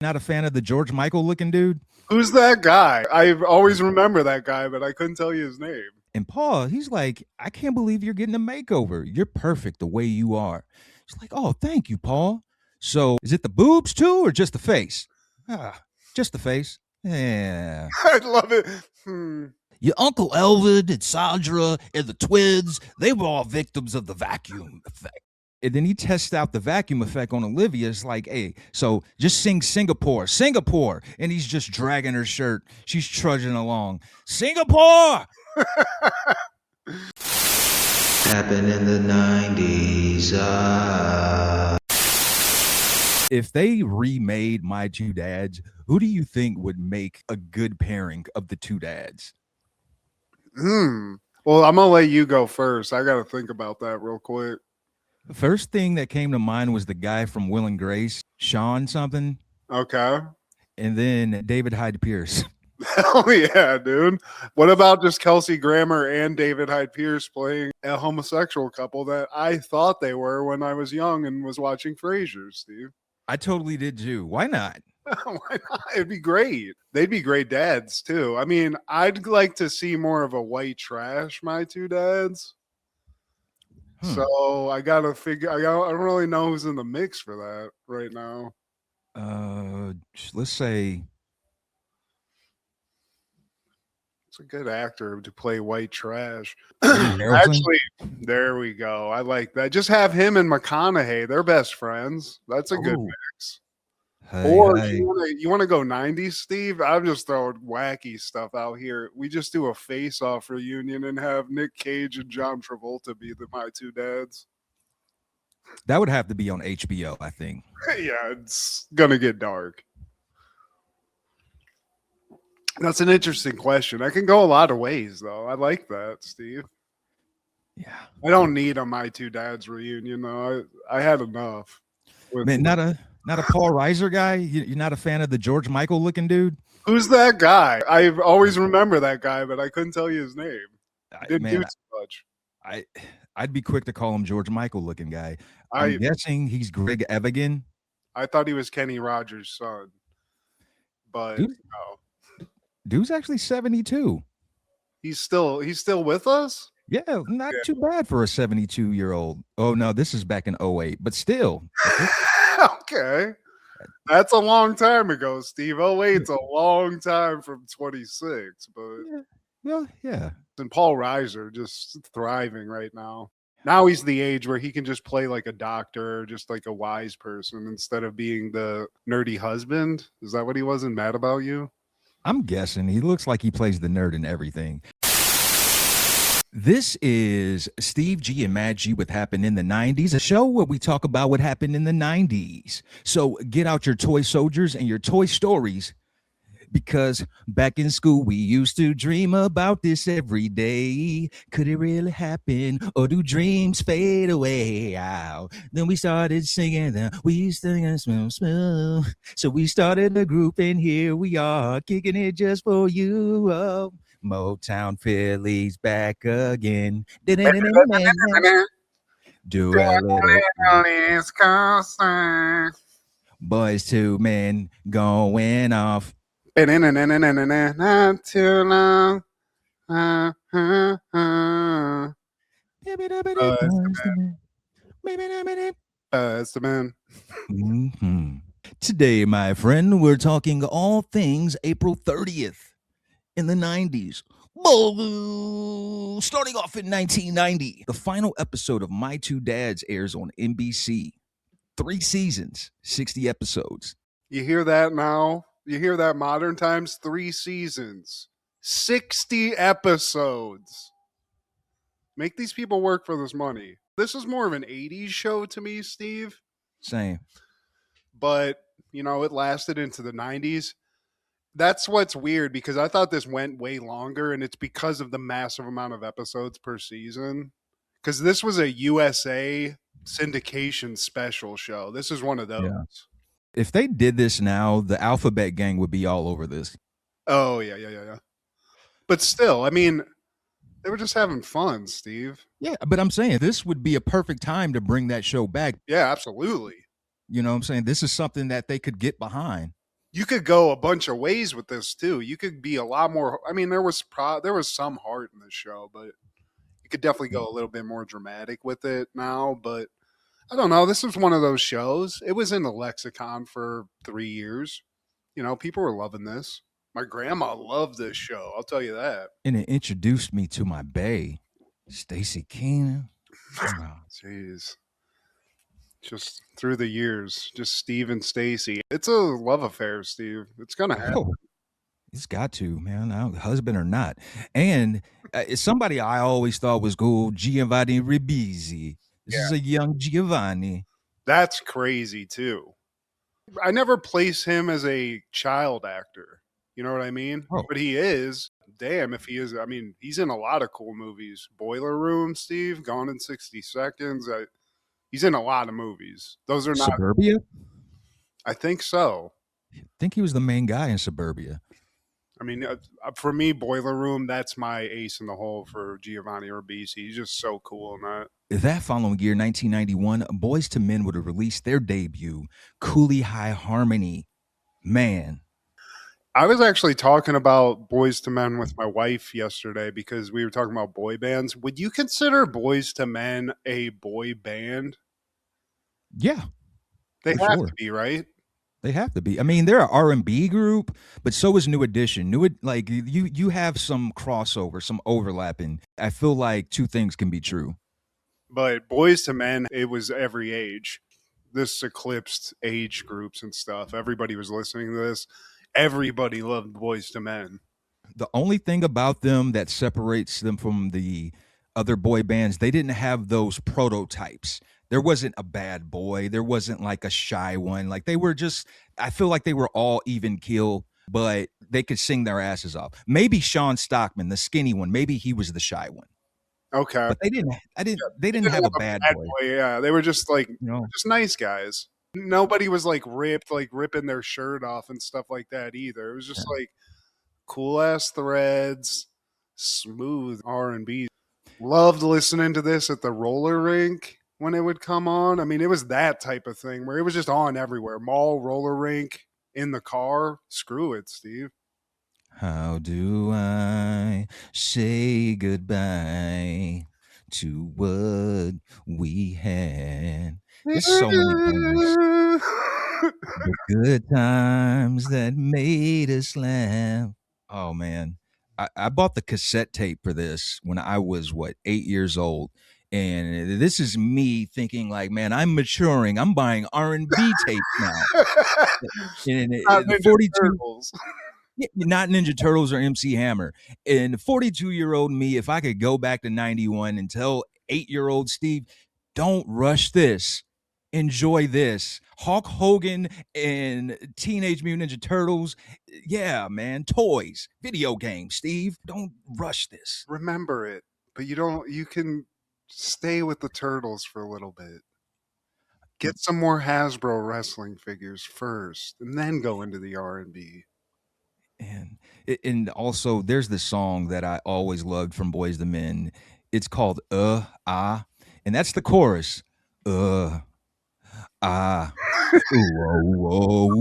Not a fan of the George Michael looking dude? Who's that guy? I always remember that guy, but I couldn't tell you his name. And Paul, he's like, I can't believe you're getting a makeover. You're perfect the way you are. She's like, oh, thank you, Paul. So is it the boobs too or just the face? Just the face. Yeah. I love it. Your Uncle Elvid and Sandra and the twins, they were all victims of the vacuum effect. And then he tests out the vacuum effect on Olivia. It's like, hey, so just sing Singapore, Singapore. And he's just dragging her shirt. She's trudging along. Singapore! Happened in the 90s. If they remade My Two Dads, who do you think would make a good pairing of the two dads? Well, I'm going to let you go first. I got to think about that real quick. The first thing that came to mind was the guy from Will and Grace, Sean something. Okay. And then David Hyde Pierce. Hell yeah, dude. What about just Kelsey Grammer and David Hyde Pierce playing a homosexual couple that I thought they were when I was young and was watching Frasier, Steve? I totally did too. Why not? Why not? It'd be great. They'd be great dads too. I mean, I'd like to see more of a white trash My Two Dads. So I gotta figure. I don't really know who's in the mix for that right now. Let's say it's a good actor to play white trash. Harrelson? Actually, there we go. I like that. Just have him and McConaughey. They're best friends. That's a good mix. Or you want to go 90s, Steve? I'm just throwing wacky stuff out here. We just do a face-off reunion and have Nick Cage and John Travolta be My Two Dads. That would have to be on HBO, I think. Yeah, it's gonna get dark. That's an interesting question. I can go a lot of ways, though. I like that, Steve. Yeah. I don't need a My Two Dads reunion, though. I had enough. Man, not a Paul Reiser guy? You're not a fan of the George Michael looking dude? Who's that guy? I always remember that guy, but I couldn't tell you his name. Didn't do too much. I'd be quick to call him George Michael looking guy. I'm guessing he's Greg Evigan. I thought he was Kenny Rogers' son, but no. Dude's actually 72. He's still with us? Yeah, not too bad for a 72-year-old. Oh no, this is back in 2008, but still. Okay. That's a long time ago, Steve. 2008's a long time from 26, but yeah. And Paul Reiser just thriving right now. Now he's the age where he can just play like a doctor, just like a wise person instead of being the nerdy husband. Is that what he was in Mad About You? I'm guessing he looks like he plays the nerd in everything. This is Steve G and Matt G with Happened in the 90s, a show where we talk about what happened in the 90s. So get out your toy soldiers and your toy stories, because back in school we used to dream about this every day. Could it really happen, or do dreams fade away? Then we started singing, we sing smooth. So we started a group and here we are, kicking it just for you. Oh. Motown Philly's back again. Do a little Boys to Men going off. Not too long. It's the man. Mm-hmm. Today, my friend, we're talking all things April 30th. In the 90s. Starting off in 1990, the final episode of My Two Dads airs on NBC. 3 seasons, 60 episodes. You hear that now? You hear that modern times? 3 seasons, 60 episodes. Make these people work for this money. This is more of an 80s show to me, Steve. Same. But, it lasted into the 90s. That's what's weird, because I thought this went way longer, and it's because of the massive amount of episodes per season. Because this was a USA syndication special show. This is one of those. Yeah. If they did this now, the Alphabet Gang would be all over this. Oh, yeah. But still, they were just having fun, Steve. Yeah, but I'm saying this would be a perfect time to bring that show back. Yeah, absolutely. You know what I'm saying? This is something that they could get behind. you could go a bunch of ways with this too. You could be a lot more. I mean, there was some heart in the show, but you could definitely go a little bit more dramatic with it now. But I don't know. This was one of those shows. It was in the lexicon for 3 years. You know, people were loving this. My grandma loved this show. I'll tell you that. And it introduced me to my bae, Stacey Keenan. Oh. Jeez. Just through the years, just Steve and Stacy. It's a love affair, Steve. It's gonna happen. Oh, it's got to, man. Husband or not. And somebody I always thought was cool, Giovanni Ribisi. This is a young Giovanni. That's crazy too. I never place him as a child actor. You know what I mean? Oh. But he is. Damn, if he is. I mean, he's in a lot of cool movies. Boiler Room, Steve, Gone in 60 Seconds. He's in a lot of movies. Those are not. Suburbia? I think so. I think he was the main guy in Suburbia. I mean, for me, Boiler Room, that's my ace in the hole for Giovanni Ribisi. He's just so cool in that. That following year, 1991, Boys to Men would have released their debut, Cooley High Harmony. Man. I was actually talking about Boys to Men with my wife yesterday because we were talking about boy bands. Would you consider Boys to Men a boy band? Yeah. They have to be, right? They have to be. I mean, they're an R&B group, but so is New Edition. Like you have some crossover, some overlapping. I feel like two things can be true. But Boys to Men, it was every age. This eclipsed age groups and stuff. Everybody was listening to this. Everybody loved Boys to Men. The only thing about them that separates them from the other boy bands, they didn't have those prototypes. There wasn't a bad boy. There wasn't like a shy one. Like they were just, I feel like they were all even keel, but they could sing their asses off. Maybe Sean Stockman, the skinny one, maybe he was the shy one. Okay. But they didn't have a bad boy. Yeah, they were just like, you know, just nice guys. Nobody was like ripped, like ripping their shirt off and stuff like that either. It was just like cool ass threads, smooth R&B. Loved listening to this at the roller rink when it would come on. I mean, it was that type of thing where it was just on everywhere. Mall, roller rink, in the car. Screw it, Steve. How do I say goodbye to what we had? There's so many things. The good times that made us laugh. Oh, man. I bought the cassette tape for this when I was, 8 years old. And this is me thinking like, man, I'm maturing. I'm buying R&B tape now. And 42, not Ninja Turtles or MC Hammer. And 42-year-old me, if I could go back to 91 and tell 8-year-old Steve, don't rush this. Enjoy this. Hulk Hogan and Teenage Mutant Ninja Turtles. Yeah, man. Toys, video games, Steve. Don't rush this. Remember it. But you can stay with the Turtles for a little bit. Get some more Hasbro wrestling figures first, and then go into the R&B. And also, there's this song that I always loved from Boys to Men. It's called and that's the chorus. Whoa,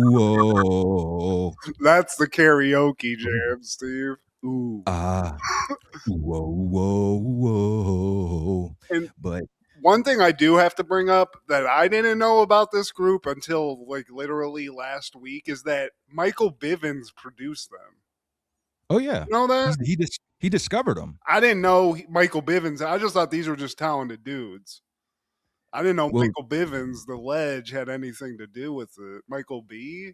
whoa. That's the karaoke jam, Steve. Ooh. Whoa. But one thing I do have to bring up that I didn't know about this group until like literally last week is that Michael Bivins produced them. Oh yeah, you know that he discovered them. I didn't know Michael Bivins. I just thought these were just talented dudes. I didn't know Michael Bivins, the Ledge, had anything to do with it. Michael B.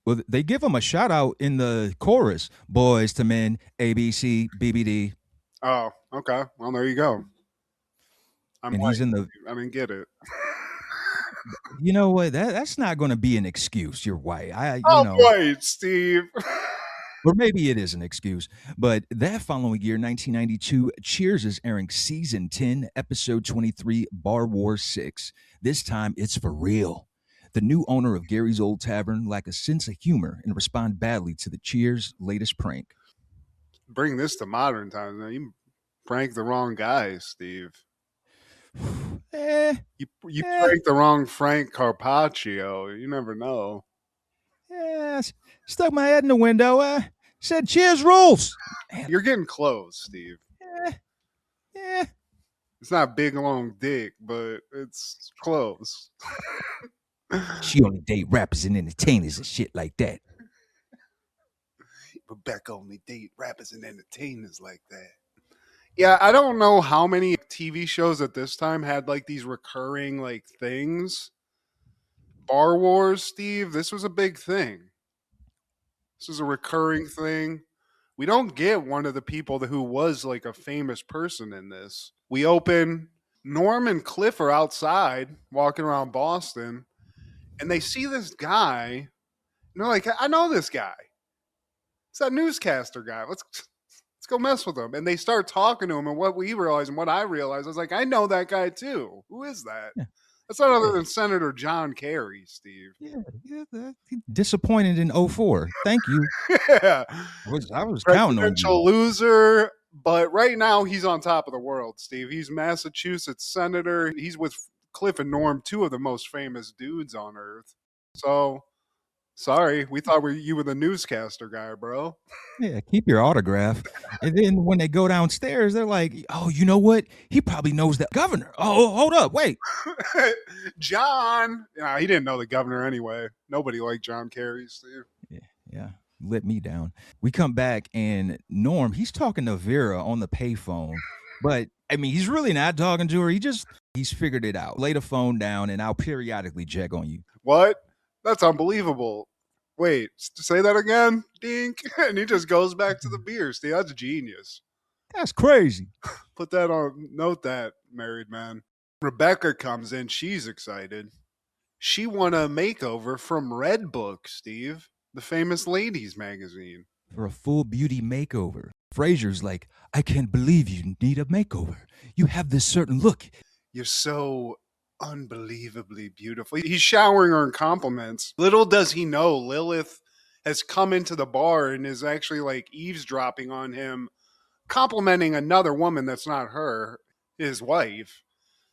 Well, they give him a shout out in the chorus. Boys to Men, ABC, BBD. Oh, okay. Well, there you go. He's in the. I didn't get it. You know what? That's not going to be an excuse. You're white. White, Steve. Or maybe it is an excuse. But that following year, 1992, Cheers is airing season 10, episode 23, Bar War 6. This time, it's for real. The new owner of Gary's Old Tavern lack a sense of humor and respond badly to the Cheers' latest prank. Bring this to modern times. Now, you pranked the wrong guy, Steve. You pranked the wrong Frank Carpaccio. You never know. Yeah, stuck my head in the window. Said cheers rules. You're getting close, Steve. Yeah. It's not big long dick, but it's close. She only date rappers and entertainers and shit like that. Rebecca only date rappers and entertainers like that. Yeah, I don't know how many TV shows at this time had like these recurring like things. Bar Wars, Steve, this was a big thing. This is a recurring thing. We don't get one of the people who was like a famous person in this. We open, Norm and Cliff are outside walking around Boston, and they see this guy, and they're like, I know this guy. It's that newscaster guy. Let's go mess with him. And they start talking to him, and what we realized and what I realized, I was like, I know that guy too. Who is that? Yeah. That's none other than Senator John Kerry, Steve. Yeah, disappointed in 04. Thank you. Yeah. I was counting on you. Loser, but right now he's on top of the world, Steve. He's Massachusetts senator. He's with Cliff and Norm, two of the most famous dudes on earth. So, sorry, we thought you were the newscaster guy, bro. Yeah, keep your autograph. And then when they go downstairs, they're like, oh, you know what? He probably knows the governor. Oh, hold up, wait. John. Yeah, he didn't know the governor anyway. Nobody liked John Kerry, Steve. Yeah, let me down. We come back, and Norm, he's talking to Vera on the payphone. But, I mean, he's really not talking to her. He's figured it out. Lay the phone down, and I'll periodically check on you. What? That's unbelievable. Wait, say that again, dink. And he just goes back to the beer. Steve, that's genius. That's crazy. Put that on, note that, married man. Rebecca comes in. She's excited. She won a makeover from Red Book, Steve, the famous ladies magazine. For a full beauty makeover. Fraser's like, I can't believe you need a makeover. You have this certain look. You're so unbelievably beautiful. He's showering her in compliments. Little does he know, Lilith has come into the bar and is actually like eavesdropping on him, complimenting another woman that's not her, his wife.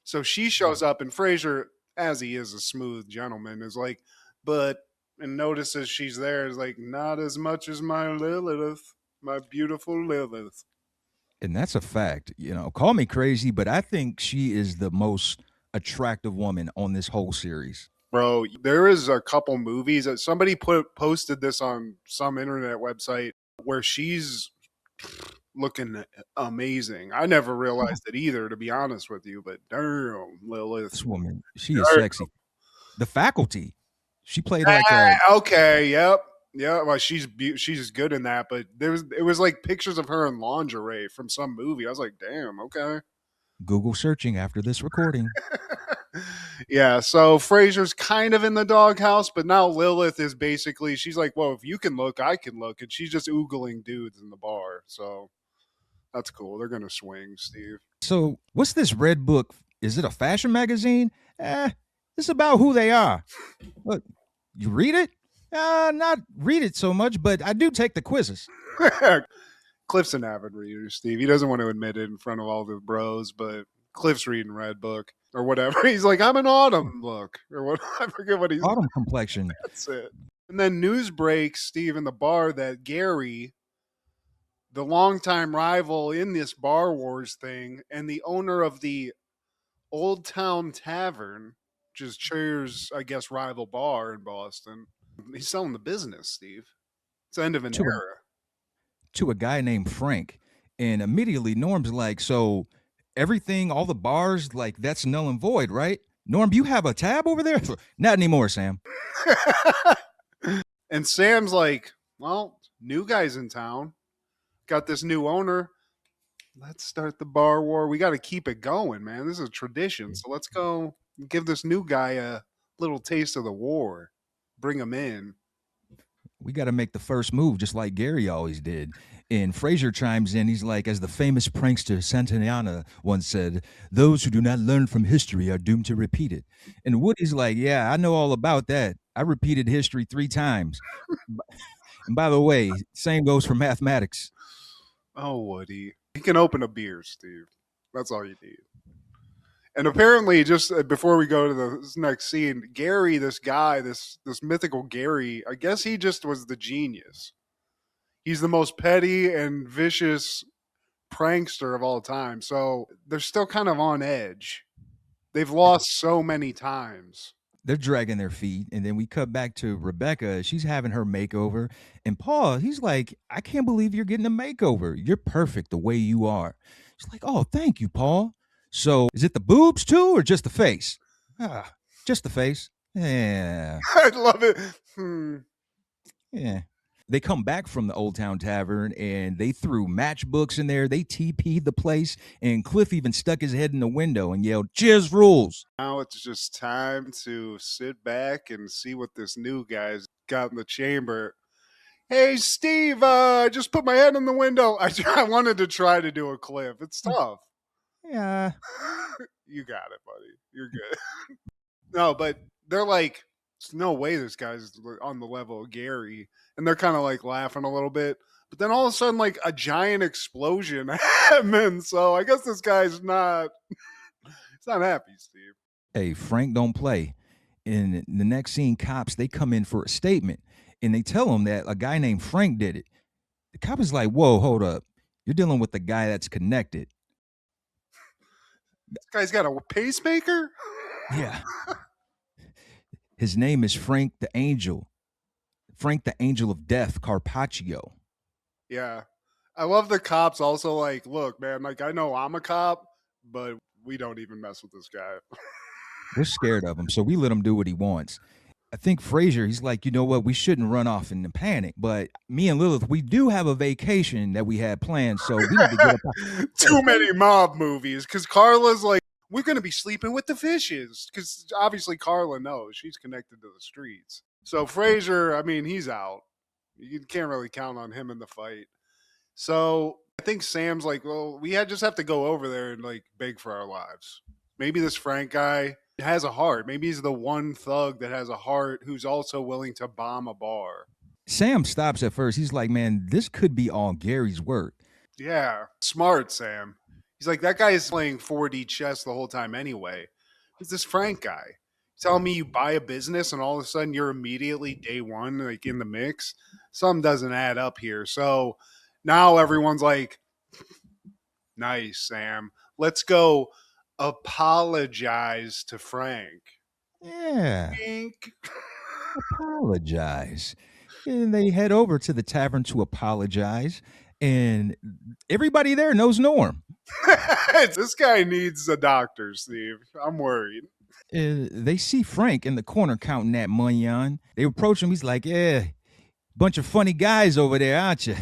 So she shows up, and Fraser, as he is a smooth gentleman, is like, and notices she's there, is like, not as much as my Lilith, my beautiful Lilith. And that's a fact. Call me crazy, but I think she is the most attractive woman on this whole series. Bro, there is a couple movies that somebody posted this on some internet website where she's looking amazing. I never realized it either, to be honest with you, but damn, Lilith. This woman, she is sexy. The Faculty. She played like okay, yep. Yeah, well, she's good in that, but it was like pictures of her in lingerie from some movie. I was like, damn, okay. Google searching after this recording. Yeah, so Fraser's kind of in the doghouse, but now Lilith is basically, she's like, well, if you can look, I can look, and she's just oogling dudes in the bar. So that's cool. They're gonna swing, Steve. So what's this Red Book? Is it a fashion magazine? It's about who they are. Look, you read it? Not read it so much, but I do take the quizzes. Cliff's an avid reader, Steve. He doesn't want to admit it in front of all the bros, but Cliff's reading Red Book or whatever. He's like, I'm an autumn look, or what? I forget what he's autumn complexion. That's it. And then news breaks, Steve, in the bar that Gary, the longtime rival in this Bar Wars thing, and the owner of the Old Town Tavern, which is Cheers, I guess, rival bar in Boston, he's selling the business, Steve. It's the end of an era. To a guy named Frank. And immediately Norm's like, so everything, all the bars, like that's null and void, right? Norm, you have a tab over there? Not anymore, Sam. And Sam's like, well, new guy's in town. Got this new owner. Let's start the bar war. We got to keep it going, man. This is a tradition. So let's go give this new guy a little taste of the war. Bring him in. We got to make the first move, just like Gary always did. And Fraser chimes in. He's like, as the famous prankster Santana once said, those who do not learn from history are doomed to repeat it. And Woody's like, yeah, I know all about that. I repeated history 3 times. And by the way, same goes for mathematics. Oh, Woody. He can open a beer, Steve. That's all you need. And apparently, just before we go to the next scene, Gary, this guy, this mythical Gary, I guess he just was the genius. He's the most petty and vicious prankster of all time. So they're still kind of on edge. They've lost so many times. They're dragging their feet, and then we cut back to Rebecca. She's having her makeover, and Paul, he's like, I can't believe you're getting a makeover. You're perfect the way you are. She's like, oh, thank you, Paul. So is it the boobs too, or just the face? Just the face. Yeah. I love it. Yeah. They come back from the Old Town Tavern, and they threw matchbooks in there. They TP'd the place, and Cliff even stuck his head in the window and yelled, cheers rules. Now it's just time to sit back and see what this new guy's got in the chamber. Hey, Steve, I just put my head in the window. I wanted to try to do a Cliff. It's tough. Yeah. You got it, buddy. You're good. No, but they're like, there's no way this guy's on the level of Gary. And they're kind of like laughing a little bit. But then all of a sudden, like a giant explosion happens. So I guess this guy's not, he's not happy, Steve. Hey, Frank don't play. In the next scene, cops, they come in for a statement. And they tell him that a guy named Frank did it. The cop is like, whoa, hold up. You're dealing with the guy that's connected. This guy's got a pacemaker? Yeah. His name is Frank the Angel. Frank the Angel of Death, Carpaccio. Yeah. I love the cops also like, look, man, like I know I'm a cop, but we don't even mess with this guy. We're scared of him, so we let him do what he wants. I think Frazier, he's like, you know what, we shouldn't run off in a panic. But me and Lilith, we do have a vacation that we had planned, so we need to get up. Too many mob movies, because Carla's like, we're going to be sleeping with the fishes, because obviously Carla knows she's connected to the streets. So Frazier, I mean, he's out. You can't really count on him in the fight. So I think Sam's like, well, we just have to go over there and like beg for our lives. Maybe this Frank guy has a heart. Maybe he's the one thug that has a heart who's also willing to bomb a bar. Sam stops at first. He's like, man, this could be all Gary's work. Yeah, smart, Sam. He's like, that guy is playing 4D chess the whole time anyway. Who's this Frank guy? Telling me you buy a business and all of a sudden you're immediately day one, like in the mix. Something doesn't add up here. So now everyone's like, nice, Sam. Let's go apologize to Frank. Yeah. Frank. Apologize. And they head over to the tavern to apologize. And everybody there knows Norm. This guy needs a doctor, Steve. I'm worried. They see Frank in the corner counting that money on. They approach him. He's like, yeah, bunch of funny guys over there, aren't you?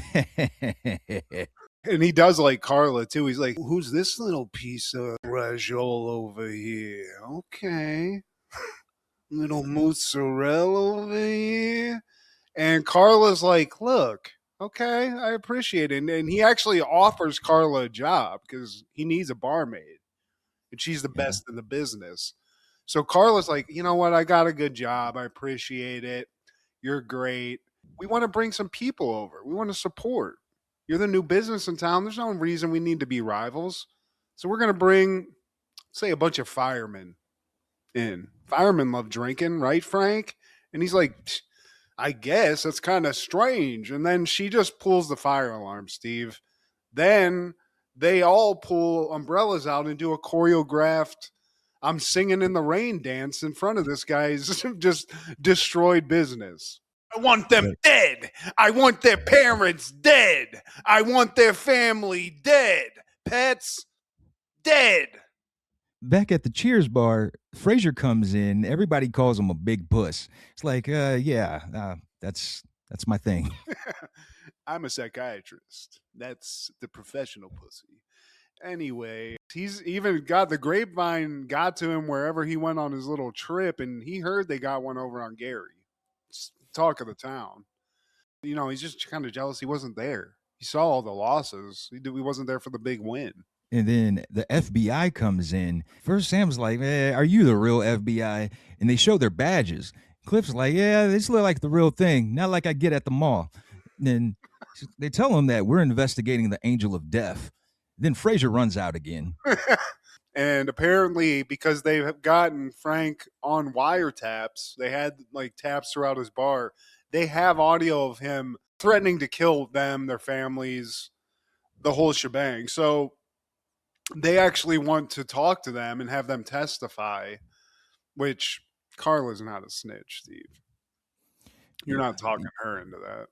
And he does like Carla, too. He's like, who's this little piece of brajol over here? Okay. Little mozzarella over here. And Carla's like, look, okay, I appreciate it. And he actually offers Carla a job because he needs a barmaid. And she's the best in the business. So Carla's like, you know what? I got a good job. I appreciate it. You're great. We want to bring some people over. We want to support. You're the new business in town. There's no reason we need to be rivals. So we're going to bring, say, a bunch of firemen in. Firemen love drinking, right, Frank? And he's like, I guess that's kind of strange. And then she just pulls the fire alarm, Steve. Then they all pull umbrellas out and do a choreographed I'm singing in the rain dance in front of this guy's just destroyed business. I want them dead. I want their parents dead. I want their family dead. Pets dead. Back at the Cheers bar, Frazier comes in. Everybody calls him a big puss. It's like, that's my thing. I'm a psychiatrist. That's the professional pussy. Anyway, he's even got the grapevine got to him wherever he went on his little trip, and he heard they got one over on Gary. It's talk of the town. You know, he's just kind of jealous he wasn't there. He saw all the losses. He wasn't there for the big win. And then the FBI comes in. First, Sam's like, are you the real FBI? And they show their badges. Cliff's like, yeah, this look like the real thing. Not like I get at the mall. And then they tell him that we're investigating the Angel of Death. Then Frazier runs out again. And apparently, because they have gotten Frank on wiretaps, they had like taps throughout his bar. They have audio of him threatening to kill them, their families, the whole shebang. So they actually want to talk to them and have them testify, which Carla's not a snitch, Steve. You're not talking her into that.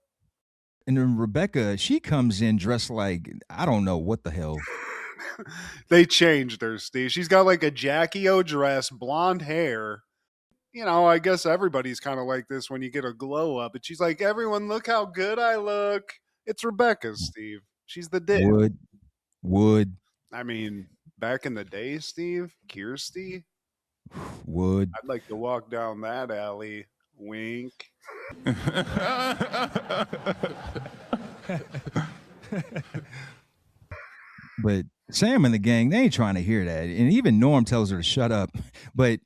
And then Rebecca, she comes in dressed like, I don't know what the hell. They changed her, Steve. She's got like a Jackie O dress, blonde hair. You know, I guess everybody's kind of like this when you get a glow up. But she's like, everyone, look how good I look. It's Rebecca, Steve. She's the dick. Would. I mean, back in the day, Steve, Kirsty. Would. I'd like to walk down that alley. Wink. But Sam and the gang, they ain't trying to hear that. And even Norm tells her to shut up. But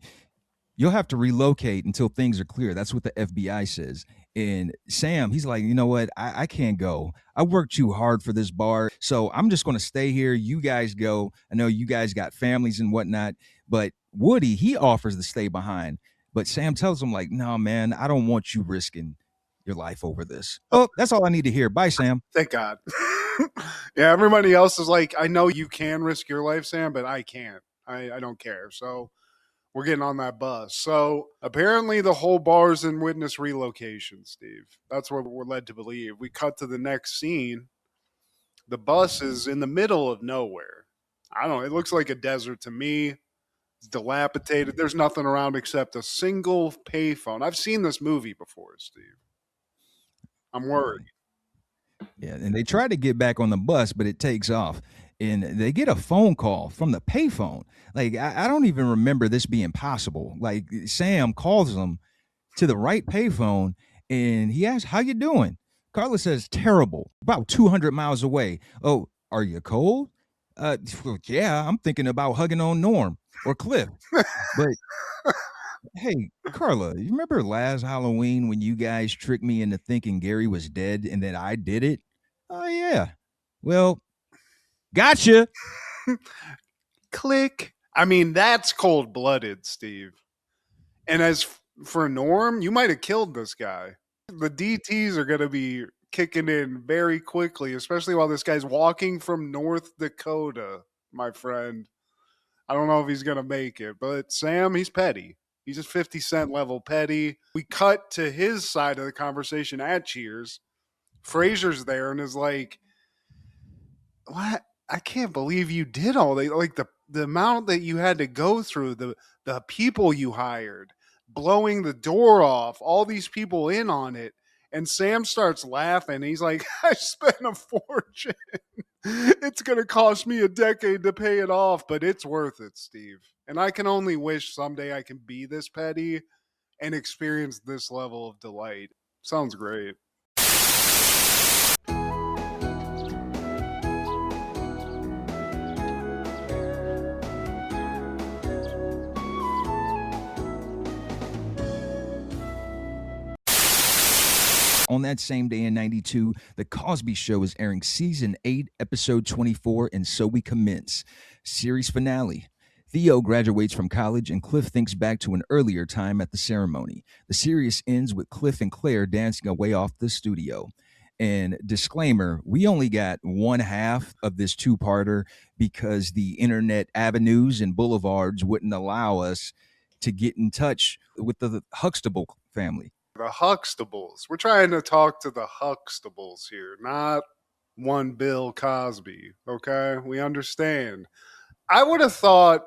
you'll have to relocate until things are clear. That's what the FBI says. And Sam, he's like, you know what? I can't go. I worked too hard for this bar. So I'm just going to stay here. You guys go. I know you guys got families and whatnot. But Woody, he offers to stay behind. But Sam tells him, like, no, man, I don't want you risking your life over this. Oh, that's all I need to hear. Bye, Sam. Thank God. Yeah, everybody else is like, I know you can risk your life, Sam, but I can't. I don't care. So we're getting on that bus. So apparently the whole bar's in witness relocation, Steve. That's what we're led to believe. We cut to the next scene. The bus is in the middle of nowhere. I don't know. It looks like a desert to me. It's dilapidated. There's nothing around except a single payphone. I've seen this movie before, Steve. I'm worried. Yeah, and they try to get back on the bus, but it takes off. And they get a phone call from the payphone. Like, I don't even remember this being possible. Like, Sam calls them to the right payphone, and he asks, how you doing? Carla says, terrible, about 200 miles away. Oh, are you cold? Yeah, I'm thinking about hugging on Norm or Cliff. But hey, Carla, you remember last Halloween when you guys tricked me into thinking Gary was dead and that I did it? Oh, yeah. Well, gotcha. Click. I mean, that's cold-blooded, Steve. And as for Norm, you might have killed this guy. The DTs are going to be kicking in very quickly, especially while this guy's walking from North Dakota, my friend. I don't know if he's going to make it, but Sam, he's petty. He's just 50 Cent level petty. We cut to his side of the conversation at Cheers. Fraser's there and is like, what? I can't believe you did all that. Like the amount that you had to go through, the people you hired, blowing the door off, all these people in on it. And Sam starts laughing. He's like, I spent a fortune. It's going to cost me a decade to pay it off, but it's worth it, Steve. And I can only wish someday I can be this petty and experience this level of delight. Sounds great. On that same day in 92, The Cosby Show is airing season 8, episode 24, and so we commence. Series finale. Theo graduates from college and Cliff thinks back to an earlier time at the ceremony. The series ends with Cliff and Claire dancing away off the studio. And disclaimer, we only got one half of this two-parter because the internet avenues and boulevards wouldn't allow us to get in touch with the Huxtable family. The Huxtables. We're trying to talk to the Huxtables here, not one Bill Cosby. Okay? We understand. I would have thought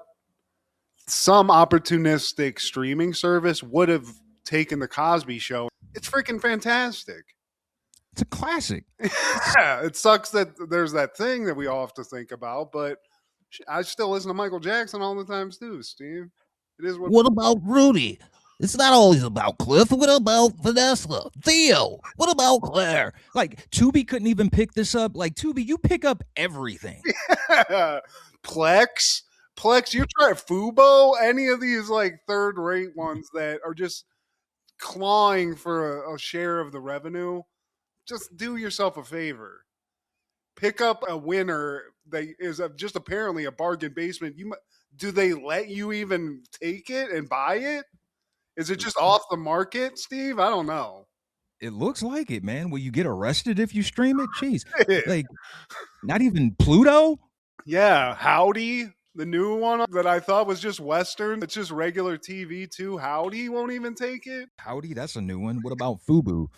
some opportunistic streaming service would have taken the Cosby Show. It's freaking fantastic. It's a classic. Yeah, it sucks that there's that thing that we all have to think about, but I still listen to Michael Jackson all the time too, Steve. It is what about Rudy? It's not always about Cliff. What about Vanessa? Theo? What about Claire? Like, Tubi couldn't even pick this up. Like, Tubi, you pick up everything. Yeah. Plex, you try Fubo, any of these like third-rate ones that are just clawing for a share of the revenue. Just do yourself a favor. Pick up a winner that is just apparently a bargain basement. do they let you even take it and buy it? Is it just off the market, Steve? I don't know. It looks like it, man. Will you get arrested if you stream it? Jeez. Like, not even Pluto? Yeah, Howdy, the new one that I thought was just Western. It's just regular TV too. Howdy won't even take it. Howdy, that's a new one. What about Fubu?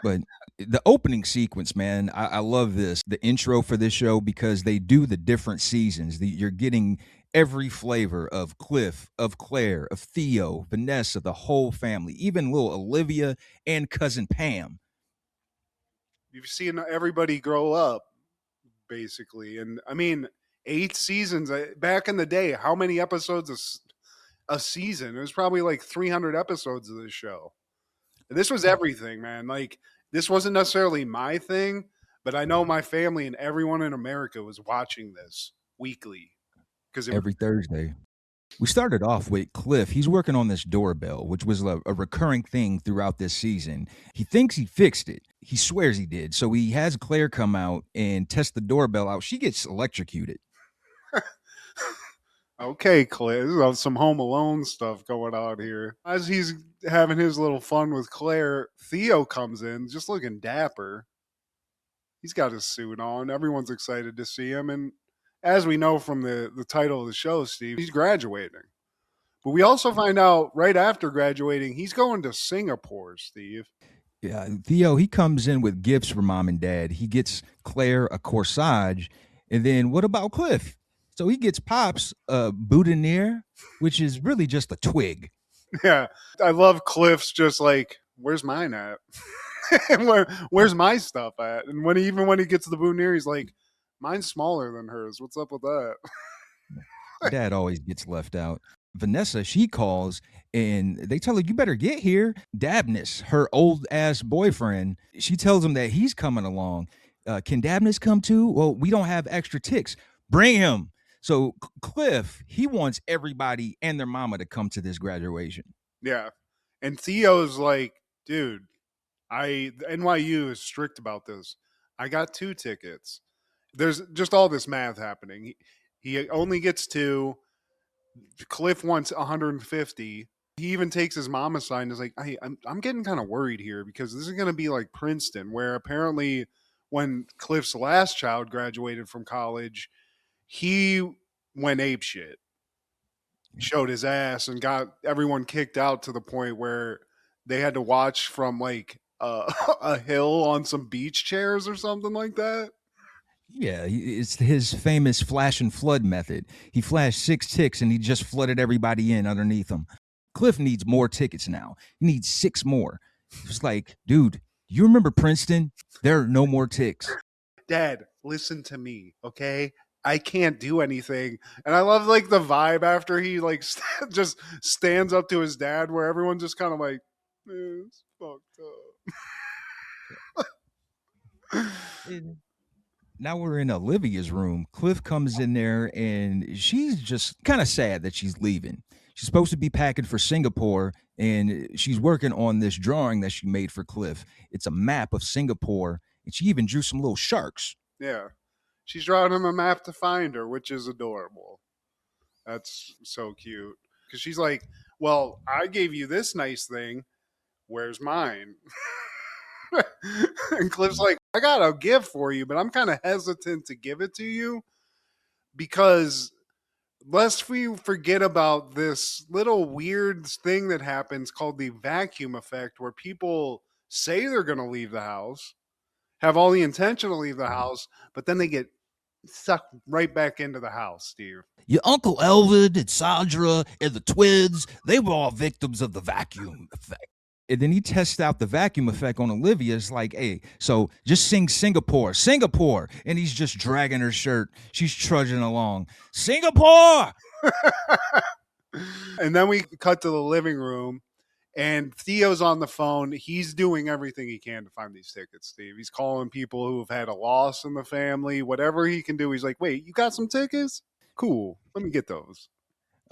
But the opening sequence, man, I love this. The intro for this show, because they do the different seasons. You're getting every flavor of Cliff, of Claire, of Theo, Vanessa, the whole family, even little Olivia and cousin Pam. You've seen everybody grow up, basically. And I mean, 8 seasons back in the day. How many episodes a season? It was probably like 300 episodes of this show. And this was everything, man. Like, this wasn't necessarily my thing, but I know my family and everyone in America was watching this weekly. Because every Thursday. We started off with Cliff. He's working on this doorbell, which was a recurring thing throughout this season. He thinks he fixed it. He swears he did. So he has Claire come out and test the doorbell out. She gets electrocuted. Okay, Claire, there's some Home Alone stuff going on here. As he's having his little fun with Claire, Theo comes in, just looking dapper. He's got his suit on. Everyone's excited to see him. And as we know from the title of the show, Steve, he's graduating. But we also find out right after graduating, he's going to Singapore, Steve. Yeah, Theo, he comes in with gifts for mom and dad. He gets Claire a corsage. And then what about Cliff? So he gets Pops a boutonniere, which is really just a twig. Yeah, I love Cliff's just like, where's mine at? Where's my stuff at? And when he gets the boutonniere, he's like, mine's smaller than hers. What's up with that? Dad always gets left out. Vanessa, she calls and they tell her, you better get here. Dabness, her old ass boyfriend, she tells him that he's coming along. Can Dabness come too? Well, we don't have extra ticks. Bring him. So Cliff, he wants everybody and their mama to come to this graduation. Yeah. And Theo's like, dude, NYU is strict about this. I got 2 tickets. There's just all this math happening. He only gets 2. Cliff wants 150. He even takes his mom aside and is like, hey, I'm getting kind of worried here because this is going to be like Princeton, where apparently when Cliff's last child graduated from college, he went apeshit, showed his ass, and got everyone kicked out to the point where they had to watch from like a hill on some beach chairs or something like that. Yeah, it's his famous flash and flood method. He flashed 6 ticks and he just flooded everybody in underneath him. Cliff needs more tickets now. He needs 6 more. It's like, dude, you remember Princeton? There are no more ticks. Dad, listen to me, okay? I can't do anything. And I love like the vibe after he like just stands up to his dad, where everyone's just kind of like, it's fucked up. Now we're in Olivia's room. Cliff comes in there and she's just kind of sad that she's leaving. She's supposed to be packing for Singapore and she's working on this drawing that she made for Cliff. It's a map of Singapore and she even drew some little sharks. Yeah. She's drawing him a map to find her, which is adorable. That's so cute. Because she's like, well, I gave you this nice thing. Where's mine? And Cliff's like, I got a gift for you, but I'm kind of hesitant to give it to you because lest we forget about this little weird thing that happens called the vacuum effect, where people say they're going to leave the house, have all the intention to leave the house, but then they get sucked right back into the house, Steve. Your Uncle Elvin and Sandra and the twins, they were all victims of the vacuum effect. And then he tests out the vacuum effect on Olivia. It's like, hey, so just sing Singapore, Singapore. And he's just dragging her shirt. She's trudging along. Singapore! And then we cut to the living room. And Theo's on the phone. He's doing everything he can to find these tickets, Steve. He's calling people who have had a loss in the family. Whatever he can do, he's like, wait, you got some tickets? Cool. Let me get those.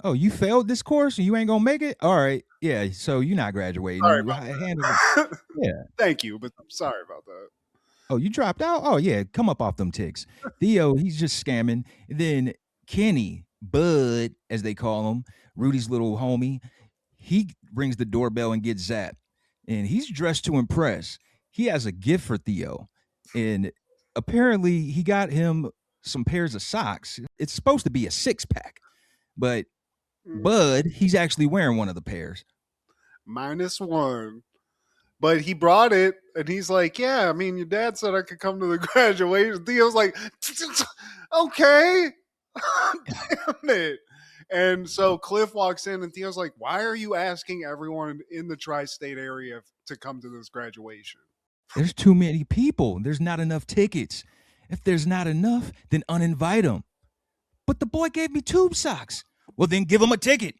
Oh, you failed this course and you ain't going to make it? All right. Yeah, so you're not graduating. Sorry Yeah. Thank you, but I'm sorry about that. Oh, you dropped out? Oh, yeah. Come up off them ticks. Theo, he's just scamming. And then Kenny, Bud, as they call him, Rudy's little homie, he rings the doorbell and gets zapped. And he's dressed to impress. He has a gift for Theo. And apparently he got him some pairs of socks. It's supposed to be a 6-pack. But Bud, he's actually wearing one of the pairs. -1. But he brought it, and he's like, yeah, I mean, your dad said I could come to the graduation. Theo's like, okay. Damn it. And so Cliff walks in, and Theo's like, why are you asking everyone in the tri-state area to come to this graduation? There's too many people. There's not enough tickets. If there's not enough, then uninvite them. But the boy gave me tube socks. Well, then give him a ticket.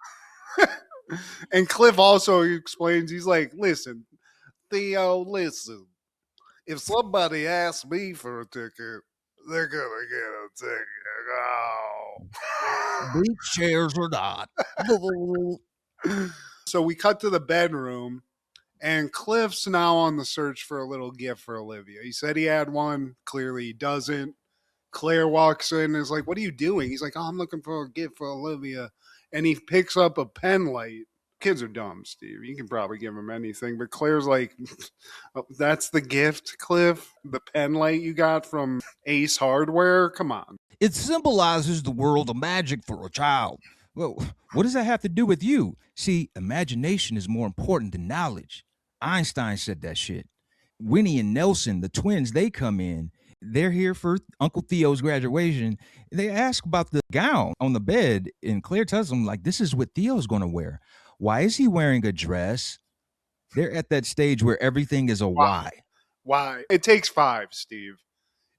And Cliff also explains, he's like, listen, Theo, listen. If somebody asks me for a ticket, they're gonna get a ticket. Oh. Bleak chairs or not. So we cut to the bedroom, and Cliff's now on the search for a little gift for Olivia. He said he had one. Clearly he doesn't. Claire walks in and is like, what are you doing? He's like, oh, I'm looking for a gift for Olivia. And he picks up a pen light. Kids are dumb, Steve. You can probably give them anything. But Claire's like, oh, that's the gift, Cliff? The pen light you got from Ace Hardware? Come on. It symbolizes the world of magic for a child. Well, what does that have to do with you? See, imagination is more important than knowledge. Einstein said that shit. Winnie and Nelson, the twins, they come in. They're here for Uncle Theo's graduation. They ask about the gown on the bed, and Claire tells them, like, this is what Theo's going to wear. Why is he wearing a dress? They're at that stage where everything is a why. Why? It takes 5, Steve.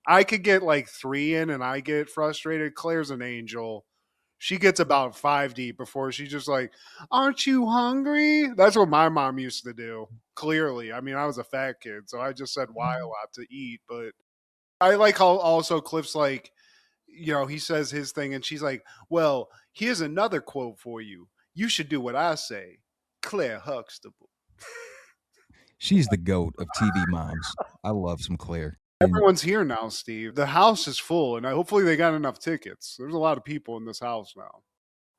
I could get like 3 in and I get frustrated. Claire's an angel. She gets about 5 deep before she's just like, aren't you hungry? That's what my mom used to do. Clearly. I mean, I was a fat kid, so I just said why a lot to eat. But I like how also Cliff's like, you know, he says his thing and she's like, well, here's another quote for you. You should do what I say. Claire Huxtable. She's the GOAT of TV moms. I love some Claire. And Everyone's here now, Steve. The house is full, and hopefully they got enough tickets. There's a lot of people in this house now.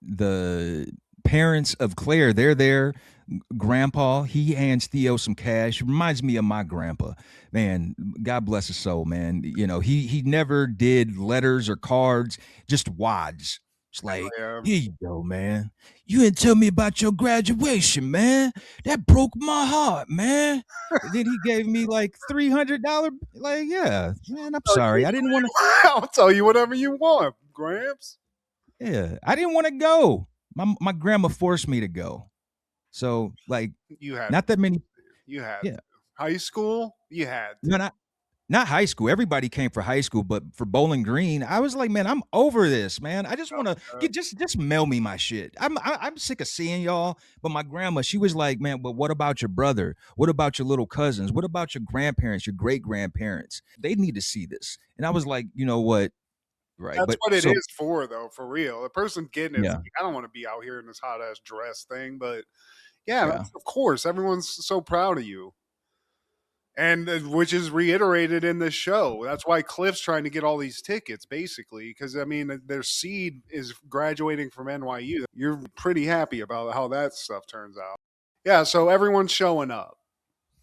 the parents of Claire, they're there. Grandpa, he hands Theo some cash. Reminds me of my grandpa. Man, God bless his soul, man. You know, he never did letters or cards, just wads. It's like, Yeah. here you go, man. You didn't tell me about your graduation, man. That broke my heart, man. And then he gave me like $300. Like, yeah, man, I'm sorry. I didn't want to. I'll tell you whatever you want, Gramps. Yeah, I didn't want to go. My grandma forced me to go. So, like, You had not that many. you had Yeah. high school. You had No, not high school. Everybody came for high school, but for Bowling Green, I was like, man, I'm over this, man. I just want to get just mail me my shit. I'm sick of seeing y'all. But my grandma, she was like, man, but what about your brother? What about your little cousins? What about your grandparents, your great grandparents? They need to see this. And I was like, you know what? Right. That's but what it so, is for, though, for real. The person getting it, Yeah. like, I don't want to be out here in this hot ass dress thing, but yeah, Yeah. of course, everyone's so proud of you. And which is reiterated in this show. That's why Cliff's trying to get all these tickets, basically, because I mean, their seed is graduating from NYU. You're pretty happy about how that stuff turns out. Yeah, so everyone's showing up.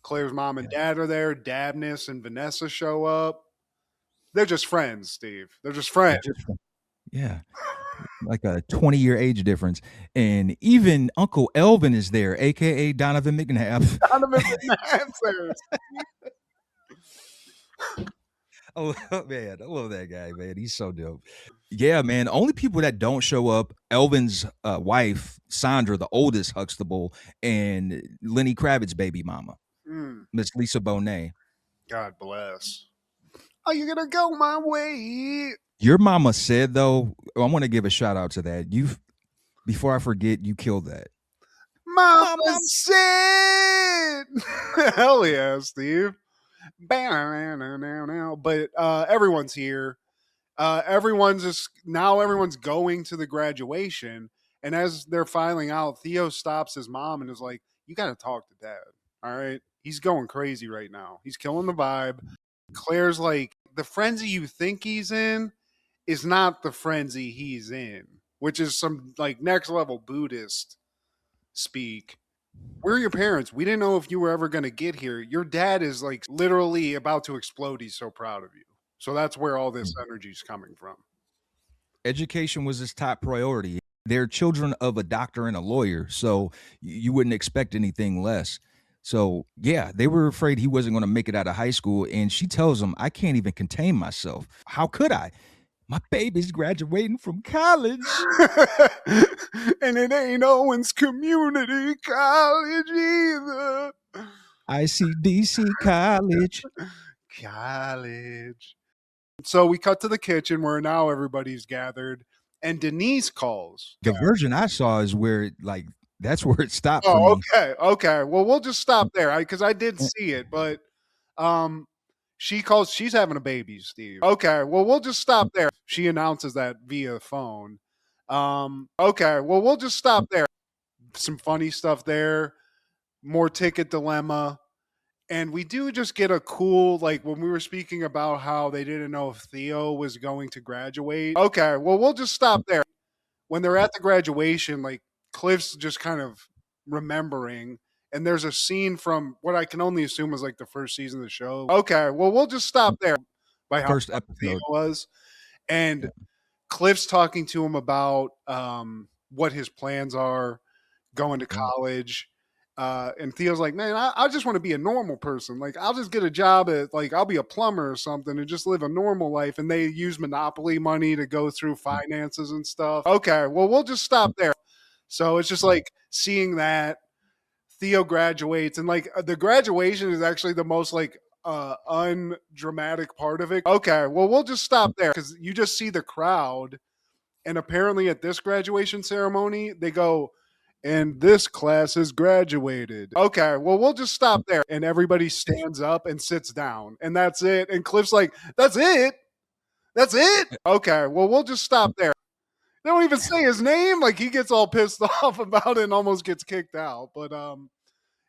Claire's mom and dad are there. Dabness and Vanessa show up. They're just friends, Steve. They're just friends. Yeah. Like a 20-year age difference. And even Uncle Elvin is there, aka Donovan McNabb. Donovan McNabb's there. Oh man, I love that guy, man. He's so dope. Yeah, man. Only people that don't show up, Elvin's wife, Sandra, the oldest Huxtable, and Lenny Kravitz's baby mama, Miss Lisa Bonet. God bless. Are you gonna go my way? Your mama said, though, I want to give a shout out to that. Before I forget, you killed that. Mama said, hell yeah, Steve. But everyone's here. Everyone's going to the graduation, and as they're filing out, Theo stops his mom and is like, "You got to talk to Dad. All right, he's going crazy right now. He's killing the vibe." Claire's like, "The frenzy you think he's in is not the frenzy he's in." which is some like next level Buddhist speak. We're your parents. We didn't know if you were ever going to get here. Your dad is like literally about to explode. He's so proud of you. So that's where all this energy is coming from. Education was his top priority. They're children of a doctor and a lawyer, so you wouldn't expect anything less. So yeah, they were afraid he wasn't going to make it out of high school. And she tells him, I can't even contain myself. How could I? My baby's graduating from college. And it ain't Owens Community College either. ICDC College. College. So we cut to the kitchen where now everybody's gathered, and Denise calls. The version I saw is where like that's where it stopped for Oh, me. okay. Well, we'll just stop there because I did see it, but she calls. She's having a baby, Steve. Okay, well, we'll just stop there. She announces that via phone. Okay, well, we'll just stop there. Some funny stuff there. More ticket dilemma. And we do just get a cool, like when we were speaking about how they didn't know if Theo was going to graduate. Okay, well, we'll just stop there. When they're at the graduation, like Cliff's just kind of remembering, and there's a scene from what I can only assume was like the first season of the show. Okay, well, we'll just stop there by how First Theo episode. was. And Cliff's talking to him about what his plans are going to college. And Theo's like, man, I just want to be a normal person. Like, I'll just get a job at, like, I'll be a plumber or something and just live a normal life. And they use Monopoly money to go through finances and stuff. Okay, well, we'll just stop there. So it's just like seeing that Theo graduates, and like the graduation is actually the most like undramatic part of it. Okay, well, we'll just stop there because you just see the crowd. And apparently at this graduation ceremony, they go, and this class has graduated. Okay, well, we'll just stop there. And everybody stands up and sits down. And that's it. And Cliff's like, that's it? That's it? Okay, well, we'll just stop there. They don't even say his name. Like, he gets all pissed off about it and almost gets kicked out. But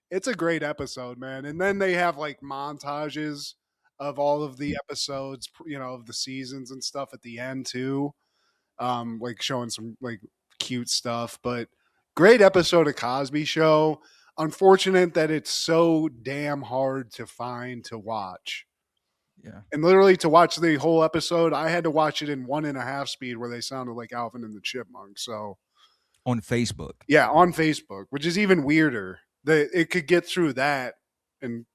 it's a great episode, man. And then they have, like, montages of all of the episodes, you know, of the seasons and stuff at the end, too. Like, showing some, like, cute stuff. But great episode of Cosby Show. Unfortunate that it's so damn hard to find to watch. Yeah. And literally to watch the whole episode, I had to watch it in 1.5 speed where they sounded like Alvin and the Chipmunks. So On Facebook. yeah, on Facebook, which is even weirder that it could get through that and